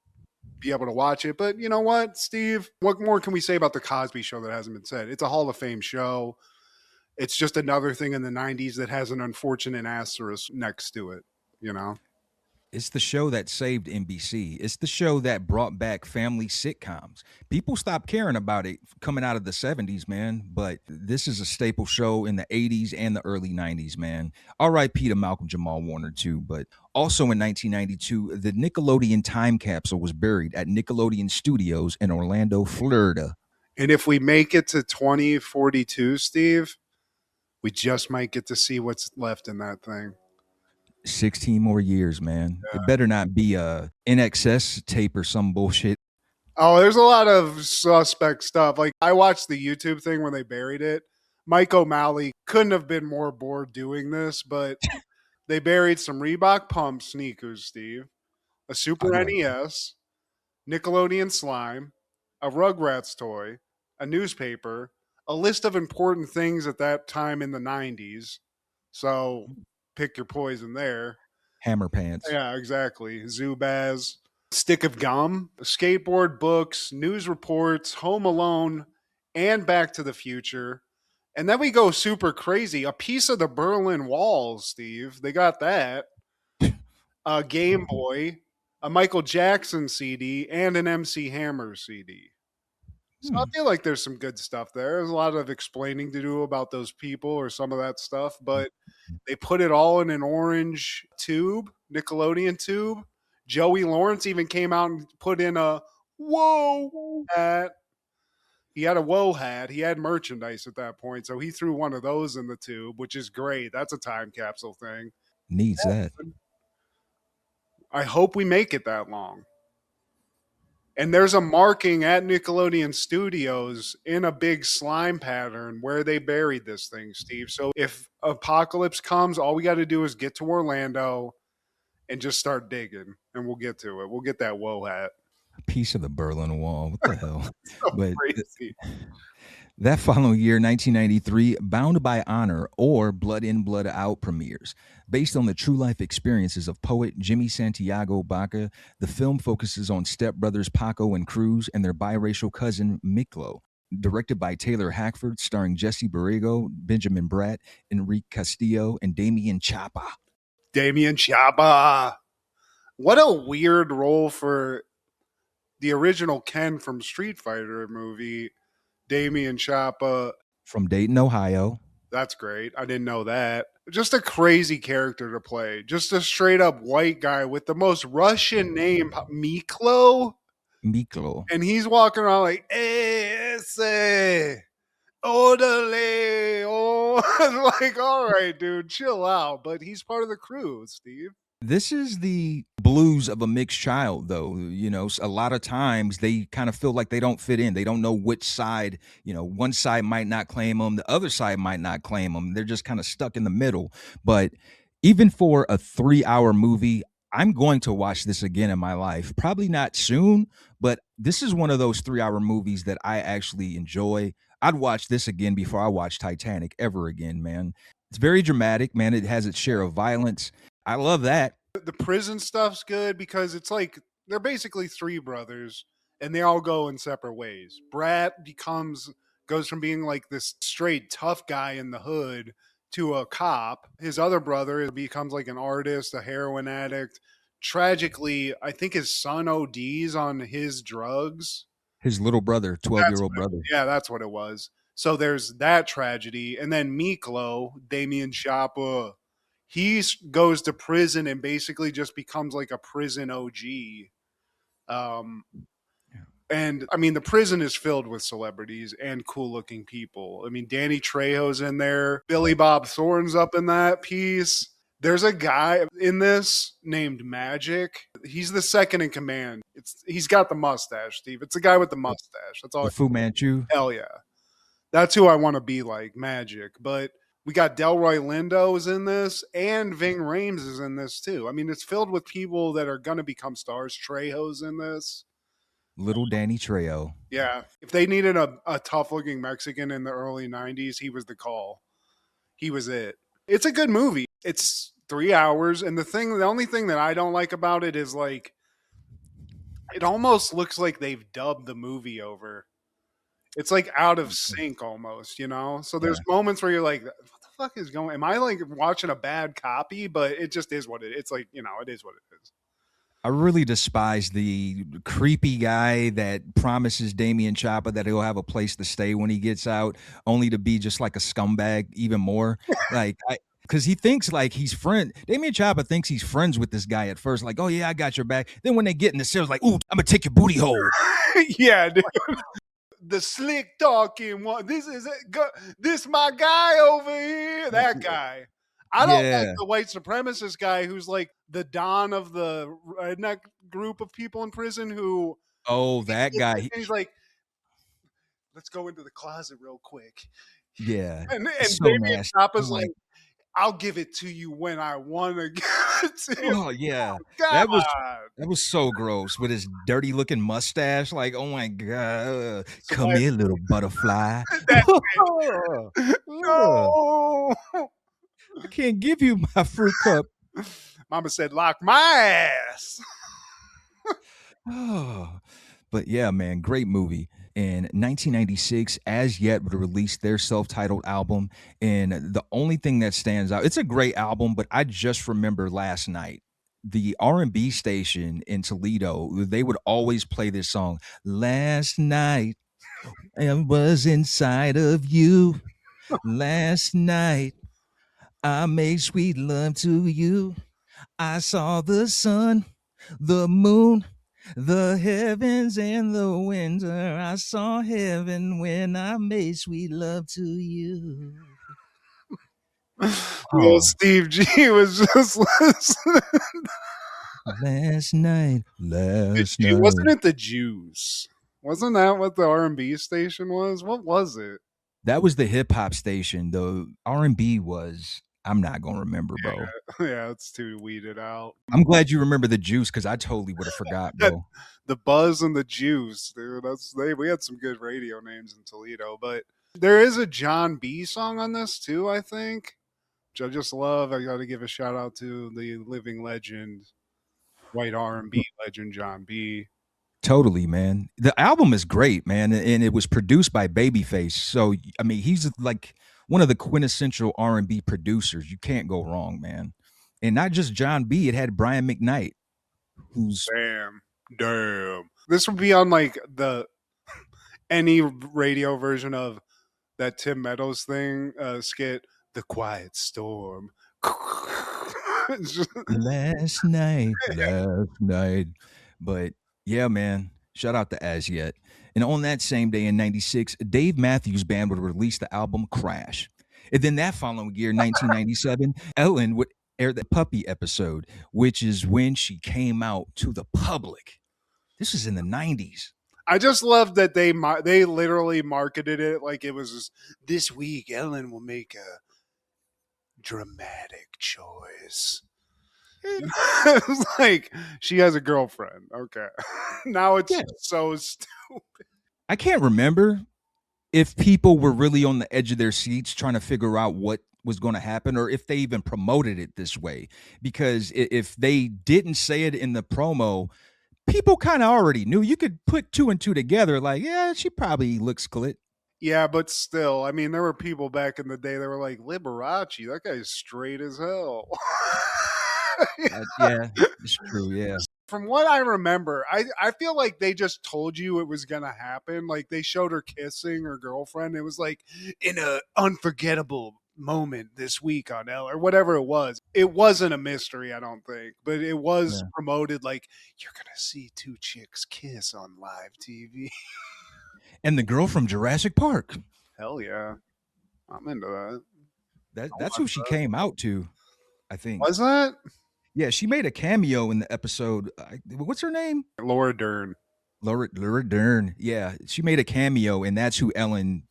be able to watch it. But you know what, Steve? What more can we say about the Cosby Show that hasn't been said? It's a Hall of Fame show. It's just another thing in the 90s that has an unfortunate asterisk next to it, you know? It's the show that saved NBC. It's the show that brought back family sitcoms. People stopped caring about it coming out of the 70s, man. But this is a staple show in the 80s and the early 90s, man. R.I.P. to Malcolm Jamal Warner, too. But also in 1992, the Nickelodeon time capsule was buried at Nickelodeon Studios in Orlando, Florida. And if we make it to 2042, Steve, we just might get to see what's left in that thing. 16 more years, man. Yeah. It better not be a NXS tape or some bullshit. Oh, there's a lot of suspect stuff. Like, I watched the YouTube thing when they buried it. Mike O'Malley couldn't have been more bored doing this, but they buried some Reebok Pump sneakers, Steve, a Super NES, Nickelodeon slime, a Rugrats toy, a newspaper, a list of important things at that time in the 90s. So pick your poison there. Hammer pants. Yeah, exactly. Zubaz, stick of gum, skateboard books, news reports, Home Alone, and Back to the Future. And then we go super crazy. A piece of the Berlin Wall, Steve. They got that. A Game Boy, a Michael Jackson CD, and an MC Hammer CD. So I feel like there's some good stuff there. There's a lot of explaining to do about those people or some of that stuff, but they put it all in an orange tube, Nickelodeon tube. Joey Lawrence even came out and put in a whoa hat. He had a whoa hat. He had merchandise at that point, so he threw one of those in the tube, which is great. That's a time capsule thing. Needs that. I hope we make it that long. And there's a marking at Nickelodeon Studios in a big slime pattern where they buried this thing, Steve. So if Apocalypse comes, all we got to do is get to Orlando and just start digging, and we'll get to it. We'll get that woe hat. A piece of the Berlin Wall. What the hell? So But crazy. that following year, 1993, Bound by Honor or Blood In, Blood Out premieres. Based on the true life experiences of poet Jimmy Santiago Baca, the film focuses on stepbrothers Paco and Cruz and their biracial cousin Miklo. Directed by Taylor Hackford, starring Jesse Borrego, Benjamin Bratt, Enrique Castillo, and Damian Chapa. Damian Chapa. What a weird role for the original Ken from Street Fighter movie. Damian Chapa. From Dayton, Ohio. That's great. I didn't know that. Just a crazy character to play. Just a straight up white guy with the most Russian name, Miklo. Miklo. And he's walking around like, ese, orderly. Oh, like, all right, dude, chill out. But he's part of the crew, Steve. This is the blues of a mixed child, though. You know, a lot of times they kind of feel like they don't fit in. They don't know which side, you know, one side might not claim them. The other side might not claim them. They're just kind of stuck in the middle. But even for a 3-hour movie, I'm going to watch this again in my life. Probably not soon, but this is one of those 3-hour movies that I actually enjoy. I'd watch this again before I watch Titanic ever again, man. It's very dramatic, man. It has its share of violence. I love that. The prison stuff's good because it's like they're basically three brothers and they all go in separate ways. Brat goes from being like this straight tough guy in the hood to a cop. His other brother becomes like an artist, a heroin addict. Tragically, I think his son ODs on his drugs. His little brother, 12-year-old brother. Yeah, that's what it was. So there's that tragedy. And then Miklo, Damian Chapa, he goes to prison and basically just becomes like a prison OG. And I mean, the prison is filled with celebrities and cool looking people. I mean, Danny Trejo's in there. Billy Bob Thorne's up in that piece. There's a guy in this named Magic. He's the second in command. He's got the mustache, Steve. It's the guy with the mustache. That's all. The Fu Manchu. Hell yeah. That's who I want to be like, Magic. But we got Delroy Lindo's in this, and Ving Rhames is in this too. I mean, it's filled with people that are going to become stars. Trejo's in this. Little Danny Trejo. Yeah. If they needed a tough-looking Mexican in the early 90s, he was the call. He was it. It's a good movie. It's 3 hours, and the only thing that I don't like about it is, like, it almost looks like they've dubbed the movie over. It's like out of sync almost, you know? So there's moments where you're like, what the fuck is going? Am I like watching a bad copy? But it just is what it is. It's like, you know, it is what it is. I really despise the creepy guy that promises Damian Chapa that he'll have a place to stay when he gets out, only to be just like a scumbag even more. Like, because he thinks like Damian Chapa thinks he's friends with this guy at first, like, oh yeah, I got your back. Then when they get in the cell, like, ooh, I'm gonna take your booty hole. Yeah, dude. The slick talking one. This my guy over here. That guy. I don't like the white supremacist guy who's like the Don of the redneck group of people in prison who. Oh, that guy. He's like, let's go into the closet real quick. Yeah. And so Damian Chapa's like, I'll give it to you when I want to give it to you. Oh, yeah. God. That was so gross with his dirty looking mustache. Like, oh my God. Come here, little butterfly. No. I can't give you my fruit cup. Mama said, lock my ass. Oh, but yeah, man, great movie. In 1996, As Yet would release their self-titled album, and the only thing that stands out, it's a great album, but I just remember last night, the R&B station in Toledo, they would always play this song, Last Night, I was inside of you. Last night, I made sweet love to you. I saw the sun, the moon, the heavens and the winter. I saw heaven when I made sweet love to you. Well, Steve G was just listening. Last night. Wasn't it the Jews? Wasn't that what the R&B station was? What was it? That was the hip hop station. The R&B was, I'm not gonna remember, bro. Yeah, it's too weeded out. I'm glad you remember the Juice because I totally would have forgot, bro. The Buzz and the Juice, dude. We had some good radio names in Toledo, but there is a John B song on this too, I think, which I just love. I got to give a shout out to the living legend, white R&B legend John B. Totally, man. The album is great, man, and it was produced by Babyface. So I mean, he's like one of the quintessential R&B producers. You can't go wrong, man. And not just John B. It had Brian McKnight, who's damn. This would be on like any radio version of that Tim Meadows thing skit, The Quiet Storm. last night. But yeah, man, shout out to As Yet. And on that same day in 96, Dave Matthews Band would release the album Crash. And then that following year, 1997, Ellen would air the Puppy episode, which is when she came out to the public. This is in the 90s. I just love that they literally marketed it like it was this week Ellen will make a dramatic choice. It's like she has a girlfriend. Okay. Now it's so stupid. I can't remember if people were really on the edge of their seats trying to figure out what was going to happen or if they even promoted it this way. Because if they didn't say it in the promo, people kind of already knew. You could put two and two together like, yeah, she probably looks clit. Yeah, but still, I mean, there were people back in the day that were like, Liberace, that guy's straight as hell. Yeah, it's true, yeah. From what I remember, I feel like they just told you it was going to happen. Like they showed her kissing her girlfriend. It was like in an unforgettable moment this week on L or whatever it was. It wasn't a mystery, I don't think, but it was promoted like you're going to see two chicks kiss on live TV. And the girl from Jurassic Park. Hell yeah. I'm into that. That's who she came out to, I think. Was that? Yeah, she made a cameo in the episode. What's her name? Laura Dern. Laura Dern. Yeah, she made a cameo, and that's who Ellen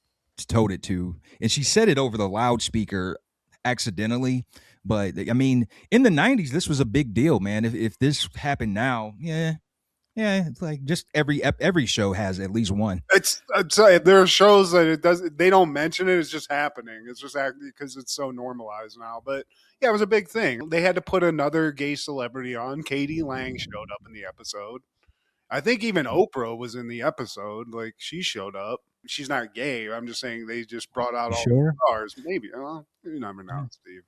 told it to. And she said it over the loudspeaker accidentally. But, I mean, in the 90s, this was a big deal, man. If this happened now, yeah, it's like just every show has at least one. There are shows that they don't mention it. It's just happening. It's just because it's so normalized now. But yeah, it was a big thing. They had to put another gay celebrity on. Katie Lang showed up in the episode. I think even Oprah was in the episode. Like she showed up. She's not gay. I'm just saying they just brought out all the stars. Maybe. You never know, Steve.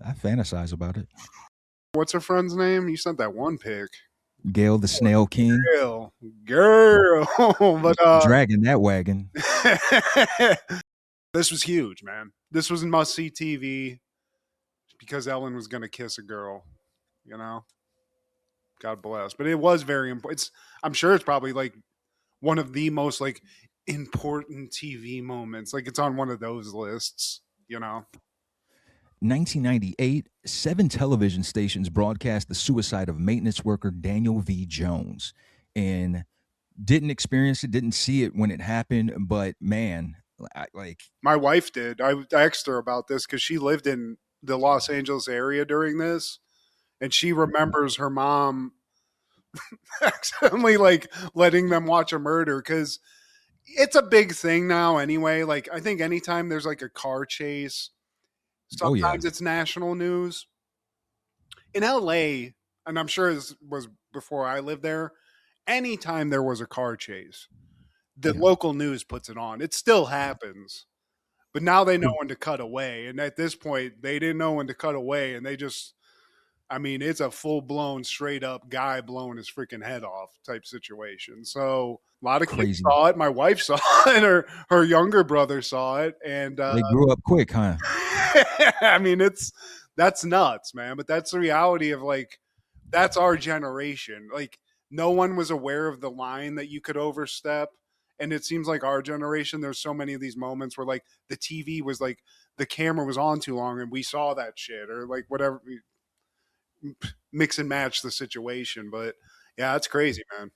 I fantasize about it. What's her friend's name? You sent that one pic. Gail the Snail King. Girl. But dragging that wagon. This was huge, man. This was must-see TV because Ellen was going to kiss a girl, you know? God bless. But it was very important. I'm sure it's probably like one of the most like important TV moments. Like it's on one of those lists, you know? 1998, 7 television stations broadcast the suicide of maintenance worker Daniel V. Jones, and didn't experience it, didn't see it when it happened, but man, my wife did. I asked her about this because she lived in the Los Angeles area during this, and she remembers her mom accidentally like letting them watch a murder because it's a big thing now anyway. Like I think anytime there's like a car chase, sometimes it's national news. In LA, and I'm sure this was before I lived there, anytime there was a car chase, the local news puts it on. It still happens. But now they know when to cut away. And at this point, they didn't know when to cut away. And they just, I mean, it's a full-blown, straight-up guy blowing his freaking head off type situation. So a lot of kids saw it. My wife saw it. Her younger brother saw it. And they grew up quick, huh? I mean, that's nuts, man. But that's the reality of like, that's our generation. Like no one was aware of the line that you could overstep. And it seems like our generation, there's so many of these moments where like the TV was like, the camera was on too long and we saw that shit or like whatever. mix and match the situation. But yeah, that's crazy, man.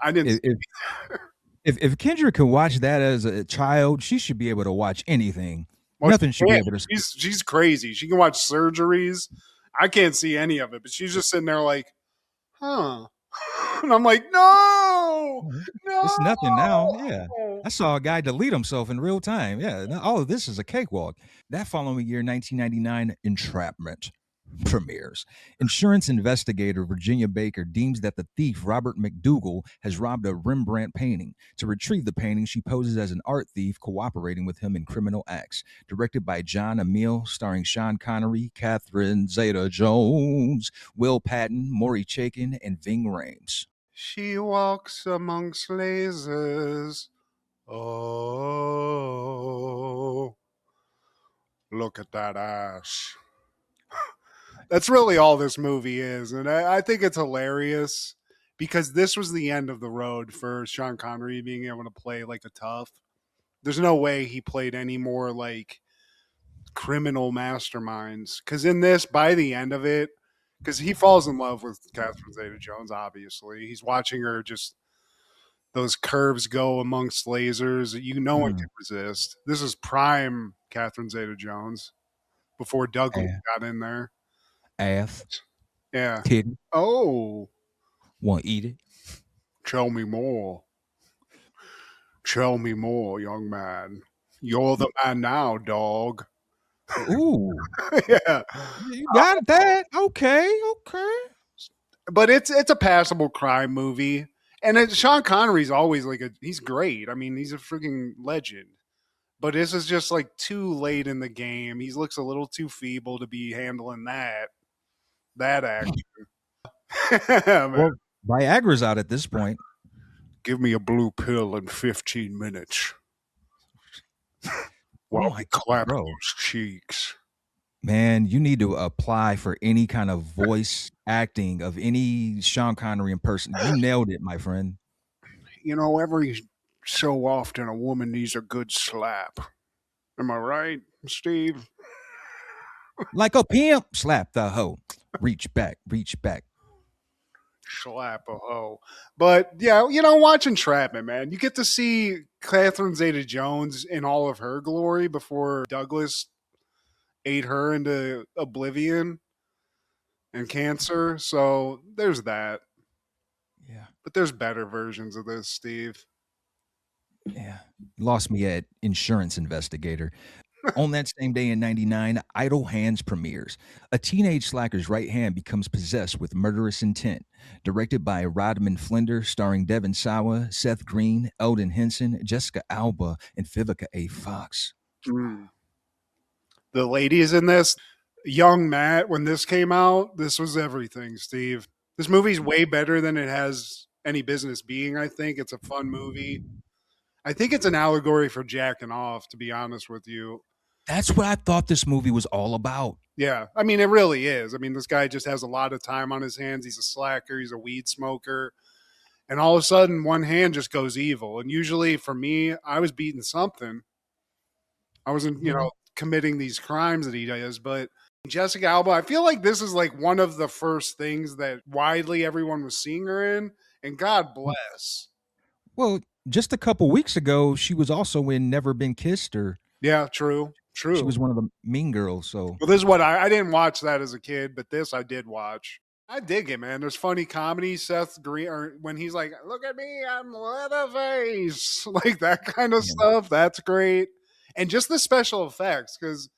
I didn't. If Kendra could watch that as a child, she should be able to watch anything. Well, Nothing should be able to. She's crazy. She can watch surgeries. I can't see any of it, but she's just sitting there like, huh? And I'm like, no. It's nothing now. Yeah. I saw a guy delete himself in real time. Yeah. All of this is a cakewalk. That following year, 1999, Entrapment premieres. Insurance investigator Virginia Baker deems that the thief, Robert McDougal, has robbed a Rembrandt painting. To retrieve the painting, she poses as an art thief, cooperating with him in criminal acts. Directed by John Emile, starring Sean Connery, Catherine Zeta-Jones, Will Patton, Maury Chaykin, and Ving Rhames. She walks amongst lasers. Oh, look at that ass. That's really all this movie is. And I think it's hilarious because this was the end of the road for Sean Connery being able to play like a tough. There's no way he played any more like criminal masterminds. Because in this, by the end of it, because he falls in love with Catherine Zeta-Jones, obviously. He's watching her just those curves go amongst lasers. No one can resist. This is prime Catherine Zeta-Jones before Douglas got in there. Ass. Yeah. Titty. Oh. Want to eat it? Tell me more. Tell me more, young man. You're the man now, dog. Ooh. Yeah. You got that. Okay. But it's a passable crime movie. And Sean Connery's always like he's great. I mean, he's a freaking legend. But this is just like too late in the game. He looks a little too feeble to be handling that action. Well, Viagra's out at this point. Give me a blue pill in 15 minutes. While I clap those cheeks. Man, you need to apply for any kind of voice acting of any Sean Connery person. You nailed it, my friend. You know, every so often a woman needs a good slap. Am I right, Steve? Like a pimp, slap the hoe. Reach back. Slap a hoe. But yeah, you know, watching Entrapment, man, you get to see Catherine Zeta-Jones in all of her glory before Douglas ate her into oblivion and cancer. So there's that. Yeah. But there's better versions of this, Steve. Yeah. Lost me at Insurance Investigator. On that same day in 99, Idle Hands premieres. A teenage slacker's right hand becomes possessed with murderous intent. Directed by Rodman Flender, starring Devin Sawa, Seth Green, Eldon Henson, Jessica Alba, and Vivica A. Fox. The ladies in this, young Matt, when this came out, this was everything, Steve. This movie's way better than it has any business being, I think. It's a fun movie. I think it's an allegory for jacking off, to be honest with you. That's what I thought this movie was all about. Yeah, I mean, it really is. I mean, this guy just has a lot of time on his hands. He's a slacker. He's a weed smoker. And all of a sudden, one hand just goes evil. And usually for me, I was beating something. I wasn't, committing these crimes that he does. But Jessica Alba, I feel like this is like one of the first things that widely everyone was seeing her in. And God bless. Well, just a couple weeks ago, she was also in Never Been Kissed. Yeah, true. She was one of the mean girls. So well, this is what I didn't watch that as a kid, but this I did watch. I dig it, man. There's funny comedy. Seth Green, or when he's like, "Look at me, I'm Leatherface," like that kind of stuff. That's great, and just the special effects, because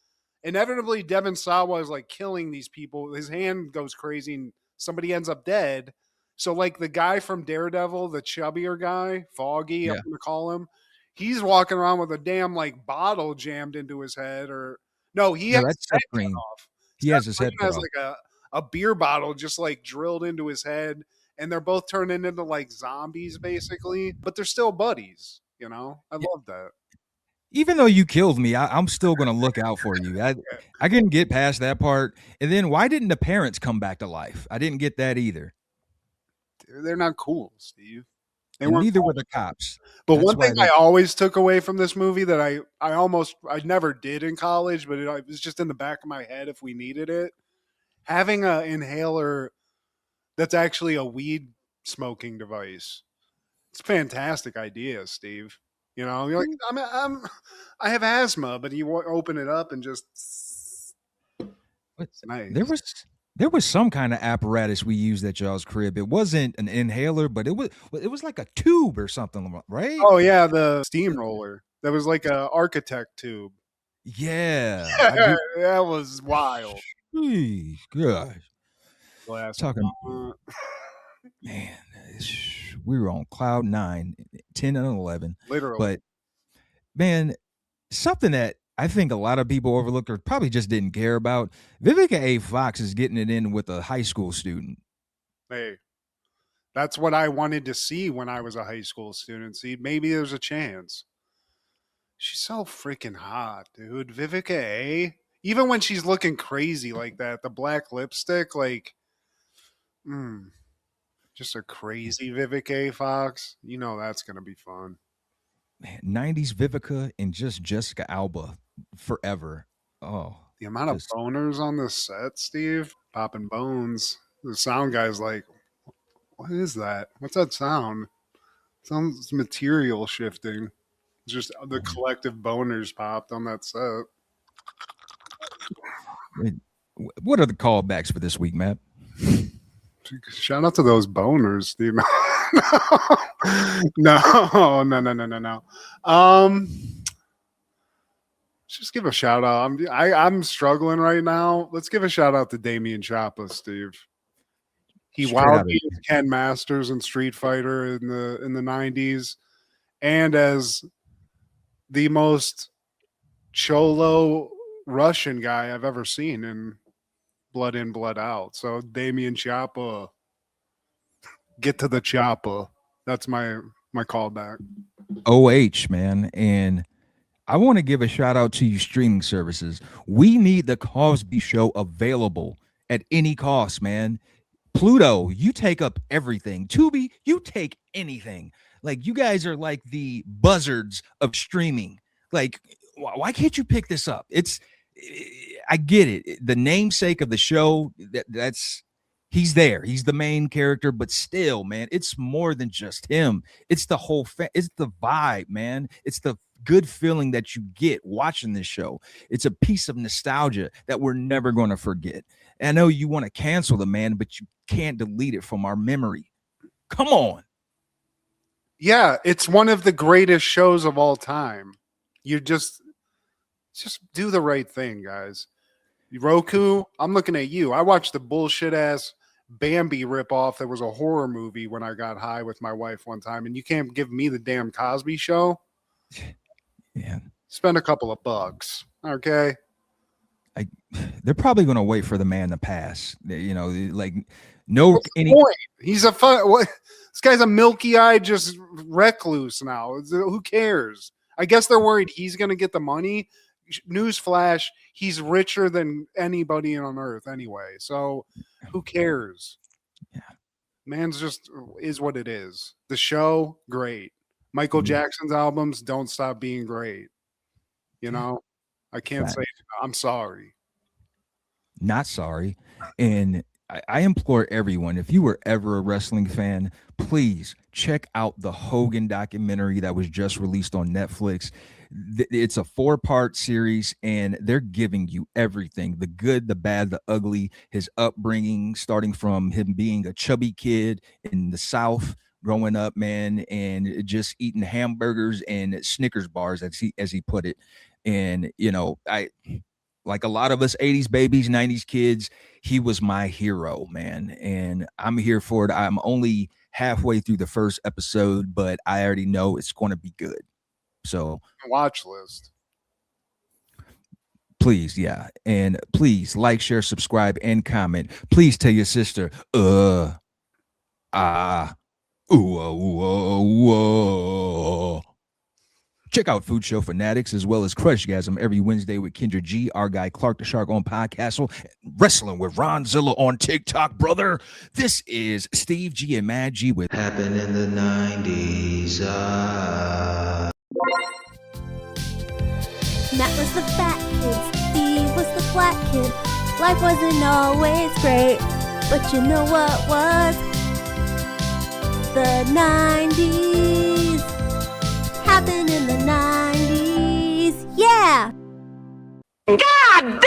inevitably Devin Sawa is like killing these people. His hand goes crazy, and somebody ends up dead. So, like the guy from Daredevil, the chubbier guy, Foggy, I'm gonna call him. He's walking around with a damn like bottle jammed into his head, or no, he has his head cut off. He has his head cut off. Like a beer bottle just like drilled into his head, and they're both turning into like zombies basically, but they're still buddies. I love that. Even though you killed me, I'm still going to look out for you. I couldn't get past that part. And then why didn't the parents come back to life? I didn't get that either. They're not cool, Steve. And neither were the cops. But one thing I always took away from this movie that I never did in college, but it was just in the back of my head if we needed it. having an inhaler that's actually a weed smoking device. It's a fantastic idea, Steve. You know, you're like, I have asthma, but you open it up and just. It's nice. There was some kind of apparatus we used at y'all's crib. It wasn't an inhaler, but it was like a tube or something, right? Oh yeah, the steamroller. That was like a architect tube. Yeah, that was wild. Jeez, gosh. Talking, man, we were on cloud 9, 10 and 11. Literally. But man, something that I think a lot of people overlooked or probably just didn't care about, Vivica A. Fox is getting it in with a high school student. Hey, that's what I wanted to see when I was a high school student. See, maybe there's a chance. She's so freaking hot, dude. Vivica A. Even when she's looking crazy like that, the black lipstick, like, just a crazy Vivica A. Fox. You know that's going to be fun. Man, 90s Vivica and just Jessica Alba forever. Oh, the amount of boners on this set, Steve, popping bones. The sound guy's like, what is that? What's that sound? Sounds material shifting. Just the collective boners popped on that set. What are the callbacks for this week, Matt? Shout out to those boners, Steve. No. Just give a shout out. I'm struggling right now. Let's give a shout out to Damian Chapa, Steve. He wowed me as Ken Masters in Street Fighter in the 90s, and as the most cholo Russian guy I've ever seen in Blood In, Blood Out. So Damian Chapa, get to the chopper. That's my callback. OH, man. And I want to give a shout out to you streaming services. We need the Cosby Show available at any cost, man. Pluto, you take up everything. Tubi, you take anything. Like, you guys are like the buzzards of streaming. Like, why can't you pick this up? I get it. The namesake of the show, that's he's there. He's the main character, but still, man, it's more than just him. It's the whole it's the vibe, man. It's the good feeling that you get watching this show. It's a piece of nostalgia that we're never going to forget. And I know you want to cancel the man, but you can't delete it from our memory. Come on. Yeah, it's one of the greatest shows of all time. You just do the right thing, guys. Roku, I'm looking at you. I watched the bullshit ass Bambi ripoff that was a horror movie when I got high with my wife one time, and you can't give me the damn Cosby Show. Yeah. Spend a couple of bucks, okay? They're probably going to wait for the man to pass. You know, like no any point? He's a this guy's a milky-eyed just recluse now. Who cares? I guess they're worried he's going to get the money. Newsflash, he's richer than anybody on earth anyway. So who cares? Yeah. Man's just is what it is. The show, great. Michael Jackson's albums don't stop being great. You know, I can't say I'm sorry. Not sorry. And I implore everyone, if you were ever a wrestling fan, please check out the Hogan documentary that was just released on Netflix. It's a 4-part series, and they're giving you everything, the good, the bad, the ugly, his upbringing, starting from him being a chubby kid in the South growing up, man, and just eating hamburgers and Snickers bars, as he put it. And, you know, like a lot of us 80s babies, 90s kids, he was my hero, man. And I'm here for it. I'm only halfway through the first episode, but I already know it's going to be good. So watch list. Please, yeah. And please like, share, subscribe, and comment. Please tell your sister, Check out Food Show Fanatics as well as Crushgasm every Wednesday with Kendra G, our guy Clark the Shark on Podcastle, Wrestling with Ron Zilla on TikTok, brother. This is Steve G and Mad G with Happened in the 90s. Matt was the fat kid, Steve was the flat kid. Life wasn't always great, but you know what was? The 90s. Happened in the 90s. Yeah! God